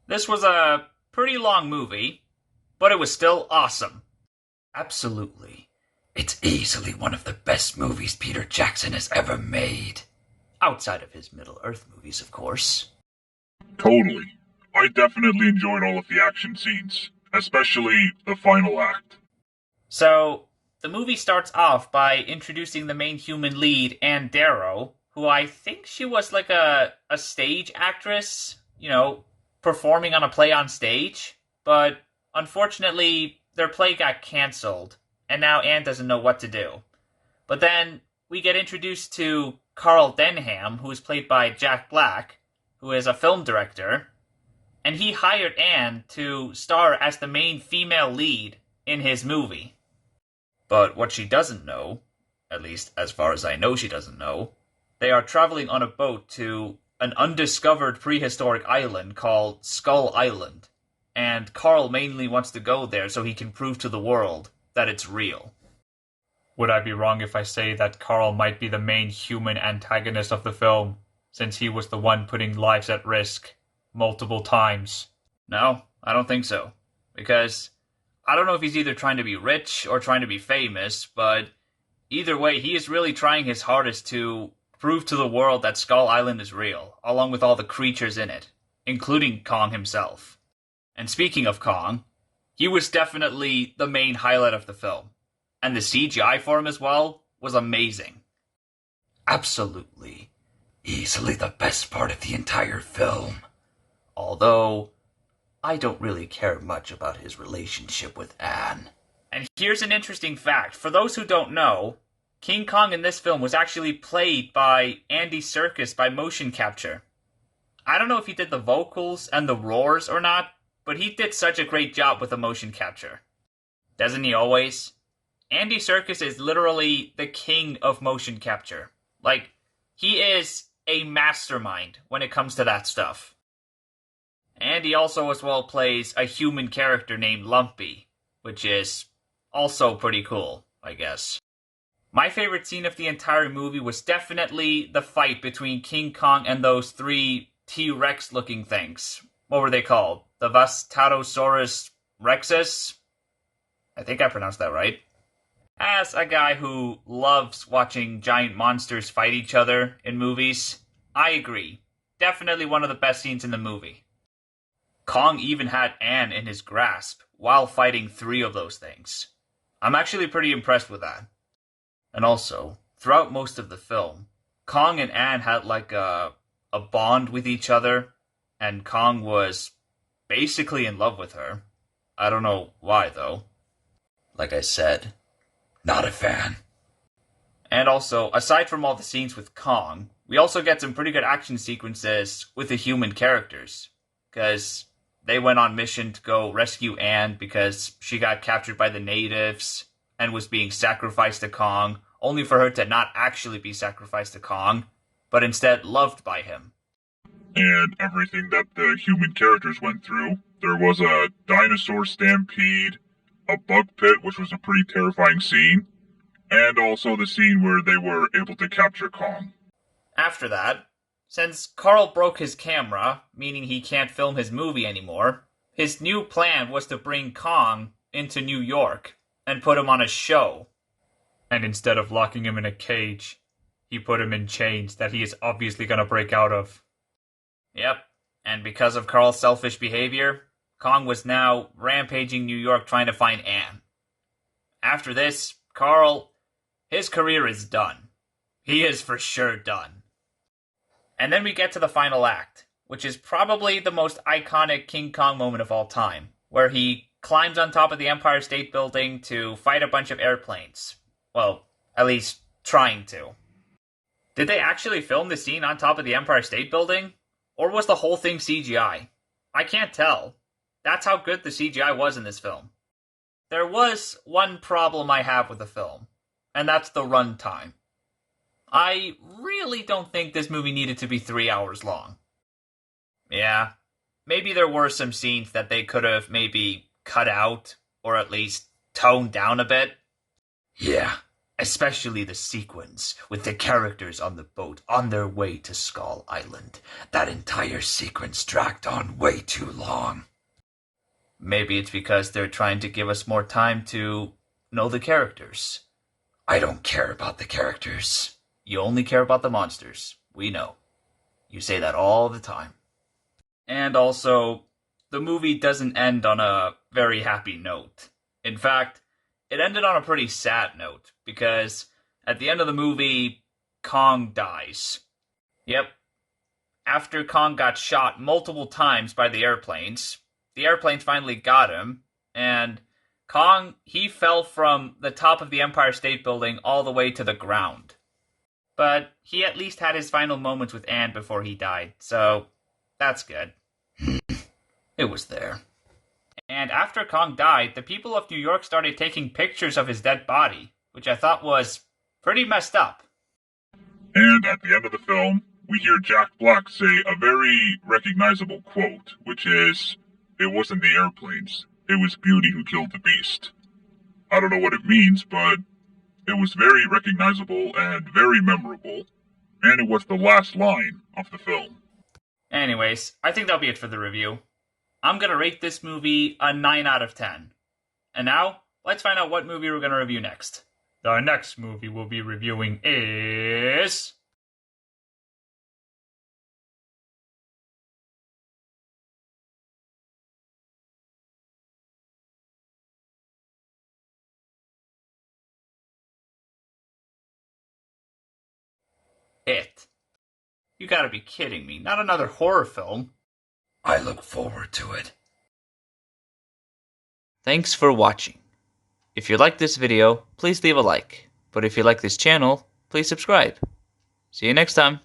This was a pretty long movie, but it was still awesome. Absolutely. It's easily one of the best movies Peter Jackson has ever made. Outside of his Middle-earth movies, of course. Totally. I definitely enjoyed all of the action scenes, especially the final act. So, the movie starts off by introducing the main human lead, Ann Darrow, who I think she was like a stage actress, performing on a play on stage. But unfortunately, their play got cancelled, and now Anne doesn't know what to do. But then we get introduced to Carl Denham, who is played by Jack Black, who is a film director, and he hired Anne to star as the main female lead in his movie. But what she doesn't know, at least as far as I know she doesn't know, they are traveling on a boat to an undiscovered prehistoric island called Skull Island, and Carl mainly wants to go there so he can prove to the world that it's real. Would I be wrong if I say that Carl might be the main human antagonist of the film, since he was the one putting lives at risk multiple times? No, I don't think so. Because I don't know if he's either trying to be rich or trying to be famous, but either way, he is really trying his hardest to prove to the world that Skull Island is real, along with all the creatures in it, including Kong himself. And speaking of Kong, he was definitely the main highlight of the film. And the CGI for him as well was amazing. Absolutely. Easily the best part of the entire film. Although, I don't really care much about his relationship with Anne. And here's an interesting fact. For those who don't know, King Kong in this film was actually played by Andy Serkis by motion capture. I don't know if he did the vocals and the roars or not, but he did such a great job with the motion capture. Doesn't he always? Andy Serkis is literally the king of motion capture. Like, he is a mastermind when it comes to that stuff. And he also as well plays a human character named Lumpy, which is also pretty cool, I guess. My favorite scene of the entire movie was definitely the fight between King Kong and those three T-Rex looking things. What were they called? The Vastatosaurus Rexus? I think I pronounced that right. As a guy who loves watching giant monsters fight each other in movies, I agree. Definitely one of the best scenes in the movie. Kong even had Anne in his grasp while fighting three of those things. I'm actually pretty impressed with that. And also, throughout most of the film, Kong and Anne had like a bond with each other, and Kong was basically in love with her. I don't know why, though. Like I said, not a fan. And also, aside from all the scenes with Kong, we also get some pretty good action sequences with the human characters. Because they went on mission to go rescue Anne because she got captured by the natives and was being sacrificed to Kong, only for her to not actually be sacrificed to Kong, but instead loved by him. And everything that the human characters went through. There was a dinosaur stampede, a bug pit, which was a pretty terrifying scene, and also the scene where they were able to capture Kong. After that, since Carl broke his camera, meaning he can't film his movie anymore, his new plan was to bring Kong into New York and put him on a show. And instead of locking him in a cage, he put him in chains that he is obviously going to break out of. Yep, and because of Carl's selfish behavior, Kong was now rampaging New York trying to find Anne. After this, Carl, his career is done. He is for sure done. And then we get to the final act, which is probably the most iconic King Kong moment of all time, where he climbs on top of the Empire State Building to fight a bunch of airplanes. Well, at least trying to. Did they actually film the scene on top of the Empire State Building? Or was the whole thing CGI? I can't tell. That's how good the CGI was in this film. There was one problem I have with the film, and that's the runtime. I really don't think this movie needed to be 3 hours long. Yeah, maybe there were some scenes that they could have maybe cut out, or at least toned down a bit. Yeah, Especially the sequence with the characters on the boat on their way to Skull Island. That entire sequence dragged on way too long. Maybe it's because they're trying to give us more time to know the characters. I don't care about the characters. You only care about the monsters. We know. You say that all the time. And also, the movie doesn't end on a very happy note. In fact, it ended on a pretty sad note, because at the end of the movie, Kong dies. Yep. After Kong got shot multiple times by the airplanes finally got him, and Kong, he fell from the top of the Empire State Building all the way to the ground. But he at least had his final moments with Anne before he died, so that's good. It was there. And after Kong died, the people of New York started taking pictures of his dead body, which I thought was pretty messed up. And at the end of the film, we hear Jack Black say a very recognizable quote, which is, "It wasn't the airplanes, it was Beauty who killed the beast." I don't know what it means, but it was very recognizable and very memorable, and it was the last line of the film. Anyways, I think that'll be it for the review. I'm gonna rate this movie a 9 out of 10. And now, let's find out what movie we're gonna review next. The next movie we'll be reviewing is... It. You gotta be kidding me. Not another horror film. I look forward to it. Thanks for watching. If you like this video, please leave a like. But if you like this channel, please subscribe. See you next time.